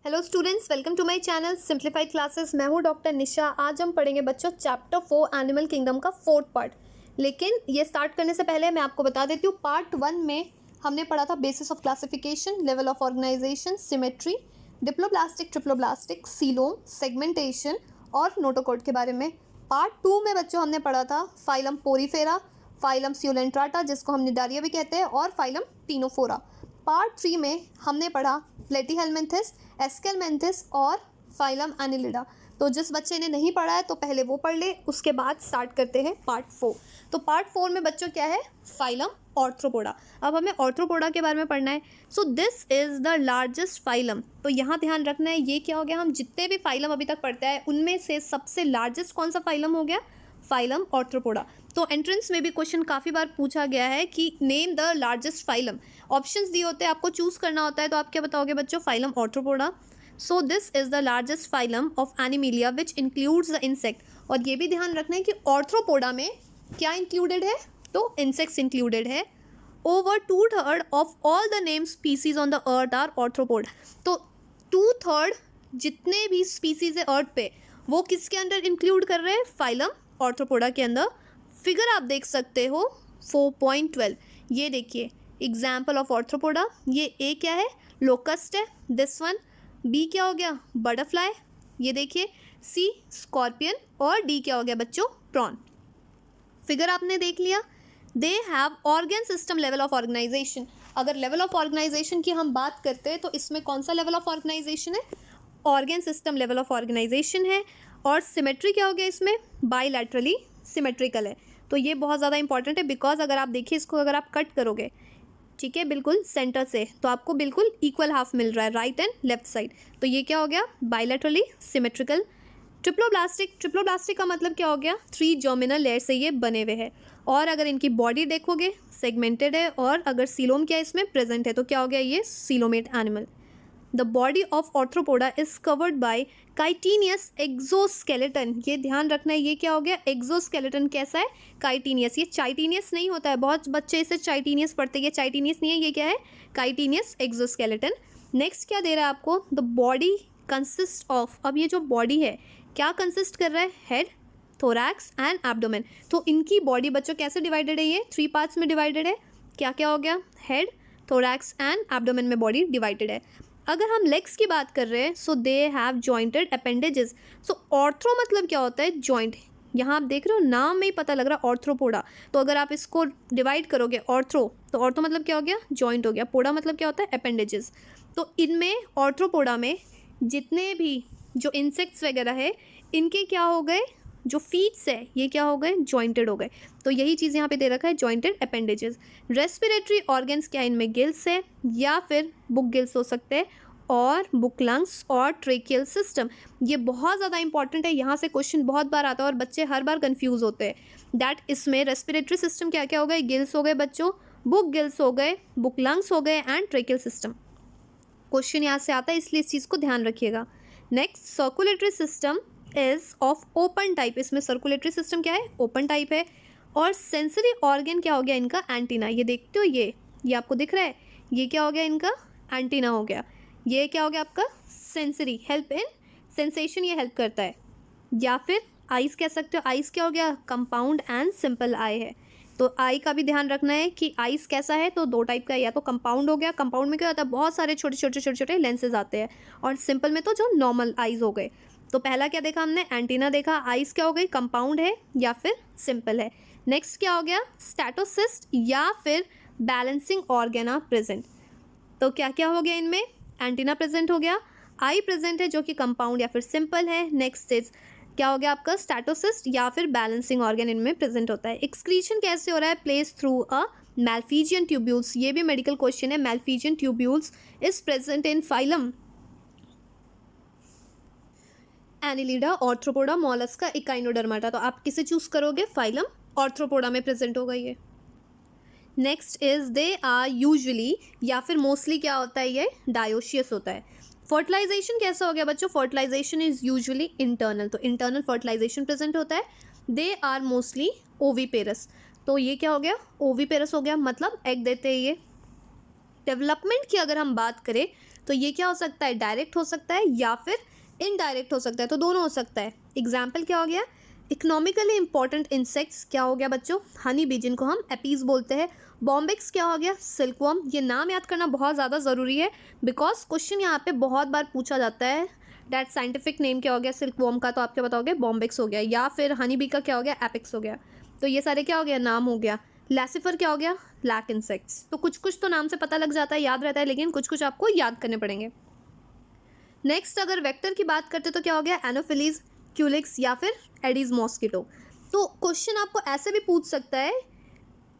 Hello students, welcome to my channel simplified classes. मैं हूँ doctor निशा। आज हम पढ़ेंगे बच्चों चैप्टर 4 एनिमल किंगडम का 4th पार्ट। लेकिन ये स्टार्ट करने से पहले मैं आपको बता देती हूँ, पार्ट 1 में हमने पढ़ा था basis of classification, level of organisation, symmetry, diploblastic, triploblastic, coelom, segmentation और नोटोकॉर्ड के बारे में। पार्ट 2 में बच्चों हमने पढ़ा था फाइलम पोरीफेरा, फाइलम स्यूलेंट्राटा जिसको हम निडारिया भी कहते हैं, और फाइलम टीनोफोरा। पार्ट 3 में हमने पढ़ा प्लेटीहेलमिन्थिस, एस्केलमेंथिस और फाइलम एनिलिडा। तो जिस बच्चे ने नहीं पढ़ा है तो पहले वो पढ़ ले, उसके बाद स्टार्ट करते हैं पार्ट 4। तो पार्ट 4 में बच्चों क्या है? Phylum Arthropoda. अब हमें ऑर्थ्रोपोडा के बारे में पढ़ना है। So this is the largest phylum. तो यहाँ ध्यान रखना है, ये क्या हो गया, हम जितने भी फाइलम अभी तक पढ़ते हैं उनमें से सबसे लार्जेस्ट कौन सा फाइलम हो गया? Phylum Arthropoda. तो एंट्रेंस में भी क्वेश्चन काफ़ी बार पूछा गया है कि name the largest phylum. Options दिए होते हैं, आपको चूज़ करना होता है, तो आप क्या बताओगे बच्चों? Phylum Arthropoda. So this is the largest phylum of Animalia which includes the insect. और ये भी ध्यान रखना है कि ऑर्थ्रोपोडा में क्या इंक्लूडेड है? तो इंसेक्ट्स इंक्लूडेड है। Over 2/3 of all the name species on the earth are arthropod. तो 2/3 जितने भी स्पीसीज है अर्थ पे, वो किसके अंदर इंक्लूड कर रहे हैं? फाइलम ऑर्थ्रोपोडा के अंदर। फिगर आप देख सकते हो 4.12। ये देखिए एग्जाम्पल ऑफ ऑर्थ्रोपोडा। ये ए क्या है? लोकस्ट है, दिस वन। बी क्या हो गया? बटरफ्लाई। ये देखिए सी स्कॉर्पियन। और डी क्या हो गया बच्चों? प्रॉन। फिगर आपने देख लिया। They have organ system level of organisation. अगर लेवल ऑफ ऑर्गेनाइजेशन की हम बात करते हैं तो इसमें कौन सा लेवल ऑफ ऑर्गेनाइजेशन है? Organ system level of organisation है। और सिमेट्री क्या हो गया इसमें? बाईलैटरली सिमेट्रिकल है। तो ये बहुत ज़्यादा इंपॉर्टेंट है, बिकॉज अगर आप देखिए इसको अगर आप कट करोगे, ठीक है, बिल्कुल सेंटर से, तो आपको बिल्कुल इक्वल हाफ मिल रहा है, राइट एंड लेफ्ट साइड। तो ये क्या हो गया? बाईलैटरली सिमेट्रिकल। ट्रिप्लोब्लास्टिक का मतलब क्या हो गया? 3 जर्मिनल लेयर से ये बने हुए हैं। और अगर इनकी बॉडी देखोगे सेगमेंटेड है। और अगर सीलोम क्या इसमें प्रेजेंट है, तो क्या हो गया? ये coelomate animal. The body of Arthropoda is covered by chitinous exoskeleton. ये ध्यान रखना है, ये क्या हो गया? एक्सोस्केलेटन कैसा है? काइटिनियस। ये चाइटिनियस नहीं होता है, बहुत बच्चे इसे चाइटिनियस पढ़ते हैं, ये चाइटिनियस नहीं है, ये क्या है? Chitinous exoskeleton. नेक्स्ट क्या दे रहा है आपको? The body consist of. अब ये जो बॉडी है क्या कंसिस्ट कर रहा है? Head, thorax and abdomen. तो इनकी बॉडी बच्चों कैसे डिवाइडेड है? ये 3 पार्ट्स में डिवाइडेड है। क्या क्या हो गया? हेड, थोरैक्स एंड एब्डोमेन में बॉडी डिवाइडेड है। अगर हम लेग्स की बात कर रहे हैं, सो they have jointed appendages. So ortho मतलब क्या होता है? जॉइंट। यहाँ आप देख रहे हो नाम में ही पता लग रहा है ऑर्थ्रोपोडा। तो अगर आप इसको डिवाइड करोगे ऑर्थ्रो, तो ऑर्थ्रो मतलब क्या हो गया? जॉइंट हो गया। पोडा मतलब क्या होता है? अपेंडेजेस। तो इनमें ऑर्थ्रोपोडा में जितने भी जो इंसेक्ट्स वगैरह है, इनके क्या हो गए? जो फीट्स है ये क्या हो गए? जॉइंटेड हो गए। तो यही चीज़ यहाँ पे दे रखा है, जॉइंटेड अपेंडेजेस। रेस्पिरेटरी ऑर्गन्स क्या इनमें? गिल्स है या फिर बुक गिल्स हो सकते हैं, और बुक लंग्स और ट्रेकियल सिस्टम। ये बहुत ज़्यादा इंपॉर्टेंट है, यहाँ से क्वेश्चन बहुत बार आता है और बच्चे हर बार कंफ्यूज होते हैं दैट इसमें रेस्पिरेटरी सिस्टम क्या क्या हो गए? गिल्स हो गए बच्चों, बुक गिल्स हो गए, बुक लंग्स हो गए एंड ट्रेकियल सिस्टम। क्वेश्चन यहाँ से आता है, इसलिए इस चीज़ को ध्यान रखिएगा। Next, circulatory system is of open type. इसमें सर्कुलेटरी सिस्टम क्या है? ओपन टाइप है। और सेंसरी ऑर्गन क्या हो गया इनका? एंटीना। ये देखते हो, ये आपको दिख रहा है, ये क्या हो गया इनका? एंटीना हो गया। ये क्या हो गया आपका? सेंसरी, हेल्प इन सेंसेशन, ये हेल्प करता है। या फिर आइज कह सकते हो। आइज क्या हो गया? कंपाउंड एंड सिंपल आई है। तो आई का भी ध्यान रखना है कि आइस कैसा है, तो 2 टाइप का है, या तो कंपाउंड हो गया, कंपाउंड में क्या होता है? बहुत सारे छोटे छोटे लेंसेज आते हैं, और सिंपल में तो जो नॉर्मल आइज हो गए। तो पहला क्या देखा हमने? एंटीना देखा। आइस क्या हो गई? कंपाउंड है या फिर सिंपल है। नेक्स्ट क्या हो गया? स्टैटोसिस्ट या फिर बैलेंसिंग ऑर्गन आर प्रेजेंट। तो क्या क्या हो गया इनमें? एंटीना प्रेजेंट हो गया, आई प्रेजेंट है जो कि कंपाउंड या फिर सिंपल है। नेक्स्ट इज क्या हो गया आपका? स्टैटोसिस्ट या फिर बैलेंसिंग ऑर्गन इनमें प्रेजेंट होता है। एक्सक्रीशन कैसे हो रहा है? Place through a Malpighian tubules. ये भी मेडिकल क्वेश्चन है। Malpighian tubules is present in phylum Annelida, Arthropoda, Mollusca, Echinodermata. तो आप किसे चूज करोगे? फाइलम ऑर्थ्रोपोडा में प्रेजेंट होगा ये। Next is they are usually या फिर मोस्टली क्या होता है? ये डायोशियस होता है। फर्टिलाइजेशन कैसा हो गया बच्चों? Fertilisation is usually internal. तो इंटरनल फर्टिलाइजेशन प्रेजेंट होता है। They are mostly oviparous. तो ये क्या हो गया? ओवीपेरस हो गया, मतलब एग देते हैं ये। डेवलपमेंट की अगर हम बात करें तो ये क्या हो सकता है, डायरेक्ट हो सकता है या फिर इनडायरेक्ट हो सकता है, तो दोनों हो सकता है। एग्जाम्पल क्या हो गया, इकोनॉमिकली इंपॉर्टेंट इंसेक्ट्स क्या हो गया बच्चों, हनी बी जिनको हम एपीज बोलते हैं। बॉम्बिक्स क्या हो गया, सिल्कवर्म। ये नाम याद करना बहुत ज़्यादा ज़रूरी है बिकॉज क्वेश्चन यहाँ पे बहुत बार पूछा जाता है। डैट साइंटिफिक नेम क्या हो गया सिल्कवर्म का, तो आप क्या बताओगे, बॉम्बिक्स हो गया, या फिर हनी बी का क्या हो गया, एपिक्स हो गया। तो ये सारे क्या हो गया, नाम हो गया। लैसिफर क्या हो गया, ब्लैक इंसेक्ट्स। तो कुछ कुछ तो नाम से पता लग जाता है, याद रहता है, लेकिन कुछ कुछ आपको याद करने पड़ेंगे। नेक्स्ट अगर वेक्टर की बात करते तो क्या हो गया, एनोफिलीज, क्यूलिक्स या फिर एडीज मॉस्किटो। तो क्वेश्चन आपको ऐसे भी पूछ सकता है,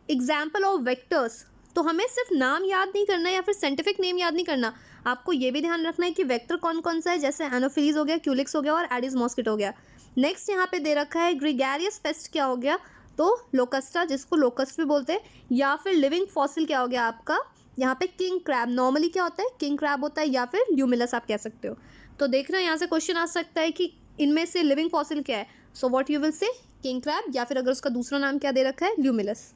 एग्जाम्पल ऑफ वेक्टर्स। तो हमें सिर्फ नाम याद नहीं करना है या फिर साइंटिफिक नेम याद नहीं करना, आपको ये भी ध्यान रखना है कि वेक्टर कौन कौन सा है, जैसे एनोफिलीज हो गया, क्यूलिक्स हो गया और एडीज मॉस्किटो हो गया। नेक्स्ट यहाँ पे दे रखा है ग्रीगैरियस पेस्ट क्या हो गया, तो लोकस्टा जिसको लोकस्ट भी बोलते हैं, या फिर लिविंग फॉसिल क्या हो गया आपका, यहाँ पे किंग क्रैब। नॉर्मली क्या होता है, किंग क्रैब होता है या फिर ल्यूमिलस आप कह सकते हो। तो देख रहे हो यहाँ से क्वेश्चन आ सकता है कि इनमें से लिविंग फॉसिल क्या है, so what you will say, king crab, या फिर अगर उसका दूसरा नाम क्या दे रखा है, ल्यूमिलस।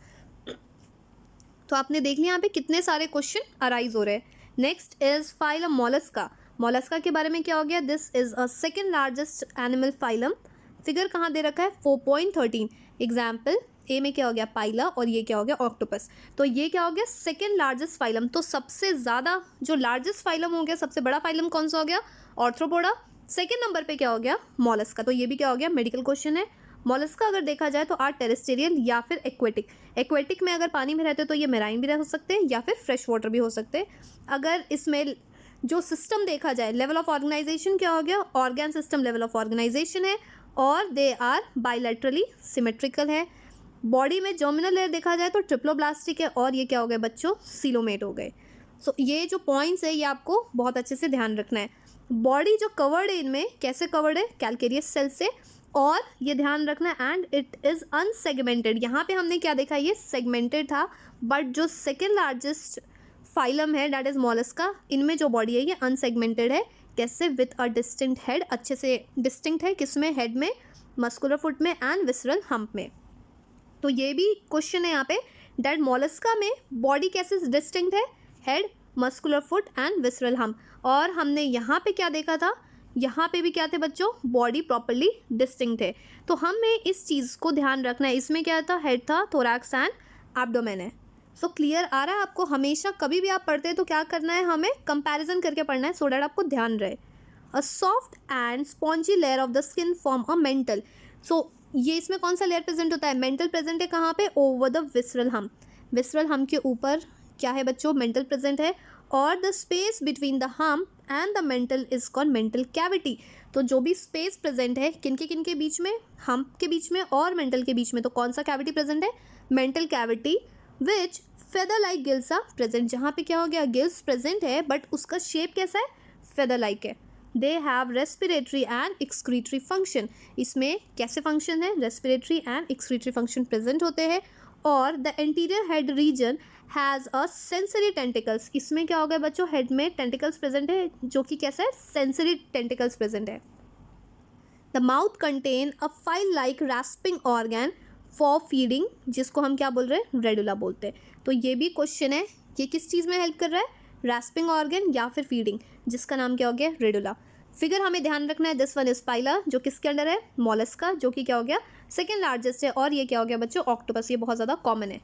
तो आपने देख लिया यहाँ पे कितने सारे क्वेश्चन अराइज हो रहे हैं। Next is phylum Mollusca. Mollusca के बारे में क्या हो गया, this is a second largest animal phylum. Figure कहाँ दे रखा है, 4.13। एग्जाम्पल ए में क्या हो गया, पाइला, और ये क्या हो गया, ऑक्टोपस। तो ये क्या हो गया, सेकेंड लार्जेस्ट फाइलम। तो सबसे ज़्यादा जो लार्जेस्ट फाइलम हो गया, सबसे बड़ा फाइलम कौन सा हो गया, ऑर्थ्रोपोडा। सेकेंड नंबर पे क्या हो गया, मोलस्का। तो ये भी क्या हो गया, मेडिकल क्वेश्चन है। मोलस्का अगर देखा जाए तो आर टेरेस्टेरियल या फिर एक्वेटिक। एक्वेटिक में अगर पानी में रहते तो ये मेराइन भी रह सकते हैं या फिर फ्रेश वाटर भी हो सकते हैं। अगर इसमें जो सिस्टम देखा जाए, लेवल ऑफ ऑर्गेनाइजेशन क्या हो गया, organ system level of organisation है, और दे आर बायलैटरली सिमेट्रिकल है। बॉडी में जर्मिनल लेयर देखा जाए तो ट्रिप्लोब्लास्टिक है, और ये क्या हो गए बच्चों, सीलोमेट हो गए। सो ये जो पॉइंट्स है ये आपको बहुत अच्छे से ध्यान रखना है। बॉडी जो कवर्ड है इनमें, कैसे कवर्ड है, कैलकेरियस सेल से, और ये ध्यान रखना एंड इट इज़ अनसेगमेंटेड। यहाँ पे हमने क्या देखा, ये सेगमेंटेड था, बट जो सेकेंड लार्जेस्ट फाइलम है डैट इज मोलस्का, इनमें जो बॉडी है ये अनसेगमेंटेड है। कैसे, विथ अ डिस्टिंक्ट हेड, अच्छे से डिस्टिंक्ट है, किसमें, हेड में, मस्कुलर फुट में एंड विसरल हम्प में। तो ये भी क्वेश्चन है यहाँ पे, डैट मोलस्का में बॉडी कैसे डिस्टिंक्ट है, head, muscular foot and visceral hump. और हमने यहाँ पे क्या देखा था, यहाँ पे भी क्या थे बच्चों, बॉडी प्रॉपर्ली डिस्टिंक्ट है। तो हमें इस चीज़ को ध्यान रखना है। इसमें क्या था, हेड था, थोरैक्स एंड एब्डोमेन है। सो क्लियर आ रहा है आपको। हमेशा कभी भी आप पढ़ते हैं तो क्या करना है, हमें कंपैरिजन करके पढ़ना है, सो डैट आपको ध्यान रहे। A soft and spongy layer of the skin form a mantle. So ये इसमें कौन सा लेयर प्रेजेंट होता है, मेंटल प्रेजेंट है कहाँ पे, over the visceral hump. Visceral hump के ऊपर क्या है बच्चों, मेंटल प्रेजेंट है, और the space between the hump and the mental is called mantle cavity. तो जो भी स्पेस प्रेजेंट है किनके बीच में, हम्प के बीच में और मेंटल के बीच में, तो कौन सा कैविटी प्रेजेंट है, mantle cavity. Which feather like gills are present, जहाँ पे क्या हो गया, गिल्स प्रेजेंट है, बट उसका शेप कैसा है, फेदर लाइक है। They have respiratory and excretory function. इसमें कैसे फंक्शन है, respiratory and excretory function present होते हैं। और the anterior head region has a sensory tentacles. इसमें क्या हो गया बच्चों, हेड में टेंटिकल्स प्रेजेंट है, जो कि कैसा है, सेंसरी टेंटिकल्स प्रेजेंट है। The mouth contain a file like रैस्पिंग organ for feeding, जिसको हम क्या बोल रहे हैं, रेडुला बोलते हैं। तो ये भी क्वेश्चन है, ये किस चीज़ में हेल्प कर रहा है, रैस्पिंग ऑर्गन या फिर फीडिंग, जिसका नाम क्या हो गया, रेडुला। फिगर हमें ध्यान रखना है, दिस वन इज पाइला, जो किसके अंडर है, मोलस्का, जो कि क्या हो गया, सेकेंड लार्जेस्ट है, और ये क्या हो गया बच्चों, ऑक्टोपस। ये बहुत ज़्यादा कॉमन है।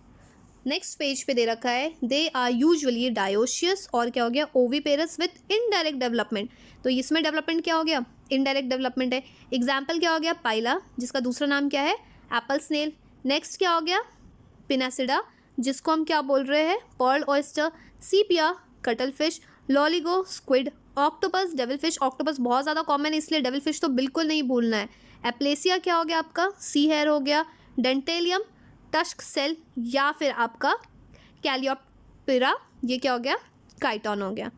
नेक्स्ट पेज पे दे रखा है, दे आर यूजुअली डायोशियस, और क्या हो गया, ओविपेरस विथ इनडायरेक्ट डेवलपमेंट। तो इसमें डेवलपमेंट क्या हो गया, इनडायरेक्ट डेवलपमेंट है। एग्जाम्पल क्या हो गया, पाइला, जिसका दूसरा नाम क्या है, एप्पल स्नेल। नेक्स्ट क्या हो गया, पिनासिडा, जिसको हम क्या बोल रहे हैं, Perl oyster. Sepia, cuttlefish. Loligo, squid. Octopus, devil fish. Octopus बहुत ज़्यादा कॉमन है, इसलिए डेविल फिश तो बिल्कुल नहीं भूलना है। एप्लेसिया क्या हो गया आपका, सी हेयर हो गया। डेंटेलियम, टस्क सेल, या फिर आपका कैलियोपिरा, ये क्या हो गया, काइटॉन हो गया।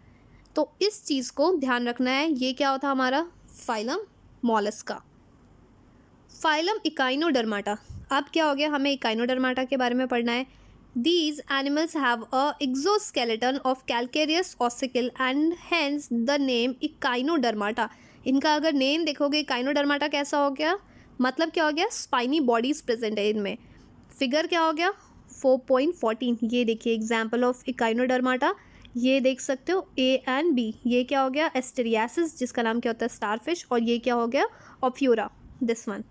तो इस चीज़ को ध्यान रखना है। ये क्या होता हमारा, फाइलम मोलस्का। Phylum Echinodermata. अब क्या हो गया, हमें इकाइनोडर्माटा के बारे में पढ़ना है। These animals have a exoskeleton of calcareous ossicle and hence the name Echinodermata। इनका अगर नेम देखोगे, Echinodermata कैसा हो गया, मतलब क्या हो गया, स्पाइनी बॉडीज प्रेजेंट है इनमें। फिगर क्या हो गया, 4.14। ये देखिए एग्जाम्पल ऑफ Echinodermata। ये देख सकते हो A एंड B, ये क्या हो गया एस्टेरियासिस जिसका नाम क्या होता है स्टारफिश, और ये क्या हो गया ophiura this one.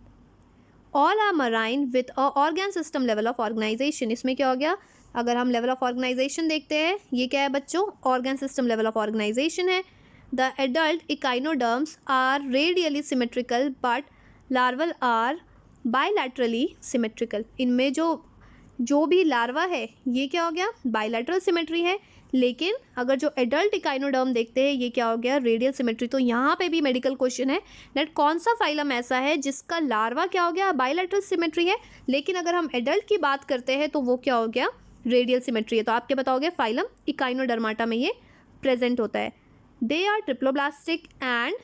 All are marine with a organ system level of organization, इसमें क्या हो गया अगर हम लेवल ऑफ ऑर्गेनाइजेशन देखते हैं ये क्या है बच्चों organ system level of organisation है। The adult echinoderms are radially symmetrical but larval are bilaterally symmetrical, इनमें जो भी लार्वा है ये क्या हो गया बायलैटरल सिमेट्री है, लेकिन अगर जो एडल्ट इकाइनोडर्म देखते हैं ये क्या हो गया रेडियल सिमेट्री। तो यहाँ पे भी मेडिकल क्वेश्चन है दैट कौन सा फाइलम ऐसा है जिसका लार्वा क्या हो गया बायलैटरल सिमेट्री है, लेकिन अगर हम एडल्ट की बात करते हैं तो वो क्या हो गया रेडियल सिमेट्री है। तो आप क्या बताओगे फाइलम इकाइनोडर्माटा में ये प्रेजेंट होता है। They are triploblastic and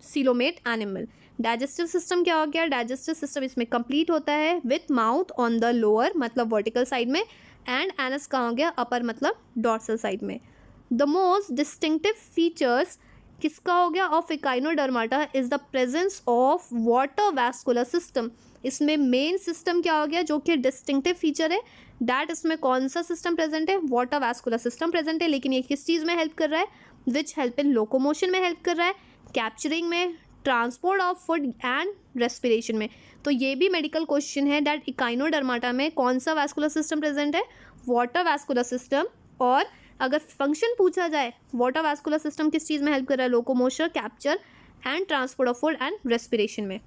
coelomate animal. Digestive system क्या हो गया डाइजेस्टिव सिस्टम इसमें कंप्लीट होता है with mouth on the lower मतलब वर्टिकल साइड में, एंड एनस कहाँ हो गया अपर मतलब डॉर्सल साइड में। द मोस्ट डिस्टिंक्टिव फीचर्स किसका हो गया of echinodermata is the presence of water vascular system, इसमें मेन सिस्टम क्या हो गया जो कि डिस्टिंक्टिव फीचर है डैट इसमें कौन सा सिस्टम प्रेजेंट है वाटर वैस्कुलर सिस्टम प्रेजेंट है, लेकिन ये किस चीज़ में हेल्प कर रहा है विच हेल्प इन लोकोमोशन में हेल्प कर रहा है, कैप्चरिंग में, transport of food and respiration में। तो ये भी मेडिकल क्वेश्चन है डैट इकाइनोडर्माटा में कौन सा वैस्कुलर सिस्टम प्रेजेंट है वाटर वैस्कुलर सिस्टम, और अगर फंक्शन पूछा जाए वाटर वैस्कुलर सिस्टम किस चीज़ में हेल्प कर रहा है locomotion, capture and transport of food and respiration में।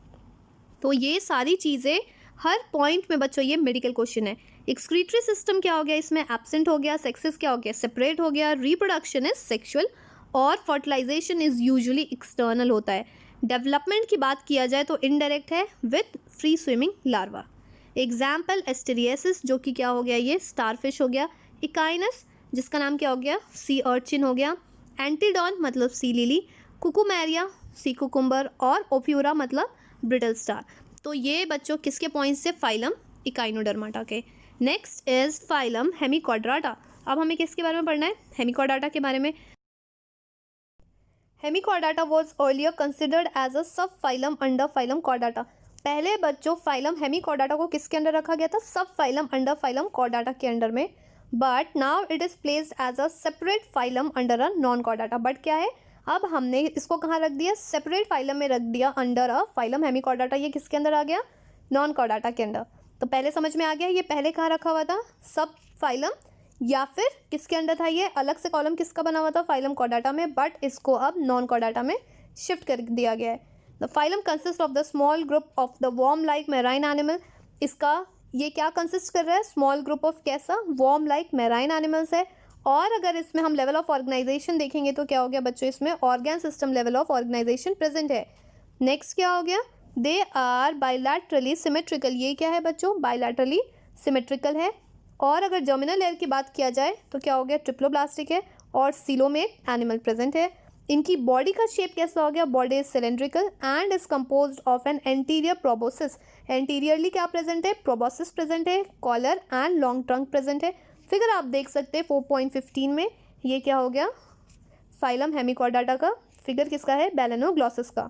तो ये सारी चीज़ें हर पॉइंट में बच्चों ये मेडिकल क्वेश्चन है। एक्सक्रीटरी सिस्टम क्या हो गया इसमें एब्सेंट हो गया, सेक्सेस क्या हो गया सेपरेट हो गया, रिप्रोडक्शन इज सेक्सुअल और फर्टिलाइजेशन इज यूजुअली एक्सटर्नल होता है। डेवलपमेंट की बात किया जाए तो इनडायरेक्ट है with free swimming larva. Example asterias जो कि क्या हो गया ये स्टारफिश हो गया, इकाइनस जिसका नाम क्या हो गया सी अर्चिन हो गया, एंटीडॉन मतलब sea lily, cucumaria sea cucumber, और ओफ्यूरा मतलब ब्रिटल स्टार। तो ये बच्चों किसके पॉइंट्स से फाइलम इकाइनोडर्माटा के। Next is phylum hemichordata. अब हमें किसके बारे में पढ़ना है हेमिकॉर्डाटा के बारे में। Hemichordata was earlier considered as a subphylum under phylum Chordata. पहले बच्चों फाइलम हेमिकॉर्डाटा को किसके अंडर रखा गया था subphylum under phylum chordata के अंडर में, but now it is placed as a separate phylum under a non chordata. But क्या है अब हमने इसको कहाँ रख दिया सेपरेट फाइलम में रख दिया अंडर अ फाइलम हेमिकॉर्डाटा, ये किसके अंदर आ गया नॉन कॉर्डाटा के अंदर। तो पहले समझ में आ गया ये पहले कहाँ रखा हुआ था सब फाइलम, या फिर किसके अंडर था ये अलग से कॉलम किसका बना हुआ था फाइलम कॉर्डाटा में, बट इसको अब नॉन कॉर्डाटा में शिफ्ट कर दिया गया है। The phylum consist of the small group of the worm like marine animal. इसका ये क्या कंसिस्ट कर रहा है स्मॉल ग्रुप ऑफ कैसा वॉर्म लाइक मैराइन एनिमल्स है। और अगर इसमें हम लेवल ऑफ ऑर्गेनाइजेशन देखेंगे तो क्या हो गया बच्चों इसमें organ system level of organisation present है। नेक्स्ट क्या हो गया दे आर बायलैटरली सिमेट्रिकल, ये क्या है बच्चों बायलैटरली सिमेट्रिकल है। और अगर जर्मिनल लेयर की बात किया जाए तो क्या हो गया ट्रिप्लोब्लास्टिक है और सीलोमेट एनिमल प्रेजेंट है। इनकी बॉडी का शेप कैसा हो गया body is cylindrical and is composed of an anterior proboscis. Anteriorly क्या प्रेजेंट है प्रोबोसिस प्रेजेंट है, collar and long trunk present है। फिगर आप देख सकते हैं 4.15 में ये क्या हो गया फाइलम हेमिकॉर्डाटा का फिगर किसका है बैलेनोग्लॉसिस का।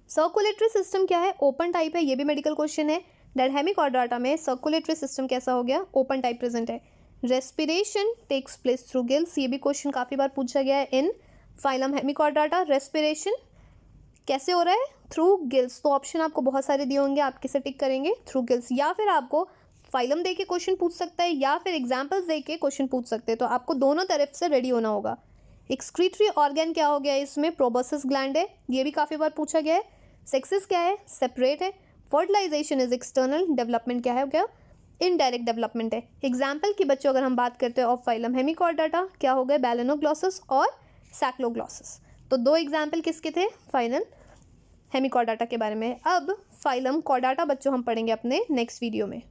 सर्कुलेटरी सिस्टम क्या है ओपन टाइप है, ये भी मेडिकल क्वेश्चन है दैट हेमिकॉर्डाटा में सर्कुलेटरी सिस्टम कैसा हो गया ओपन टाइप प्रेजेंट है। Respiration takes place through gills, ये भी क्वेश्चन काफ़ी बार पूछा गया है इन फाइलम हेमिकॉर्डाटा। रेस्पिरेशन कैसे हो रहा है थ्रू गिल्स, तो ऑप्शन आपको बहुत सारे दिए होंगे आप किसे टिक करेंगे थ्रू गिल्स, या फिर आपको फाइलम दे के क्वेश्चन पूछ सकता है या फिर एग्जाम्पल्स दे के क्वेश्चन पूछ सकते हैं, तो आपको दोनों तरफ से रेडी होना होगा। एक्सक्रीटरी ऑर्गन क्या हो गया इसमें प्रोबोसिस ग्लैंड है, ये भी काफ़ी बार पूछा गया है। सेक्सेस क्या है सेपरेट है। फर्टिलाइजेशन इज एक्सटर्नल, डेवलपमेंट क्या है क्या इनडायरेक्ट डेवलपमेंट है। एग्जाम्पल की बच्चों अगर हम बात करते हैं ऑफ फाइलम हेमिकॉर्डाटा क्या हो गए बैलेनोग्लॉसिस और सैक्लोग्लॉसिस। तो दो एग्जाम्पल किसके थे फाइनल हेमिकॉर्डाटा के बारे में। अब फाइलम कॉर्डाटा बच्चों हम पढ़ेंगे अपने नेक्स्ट वीडियो में।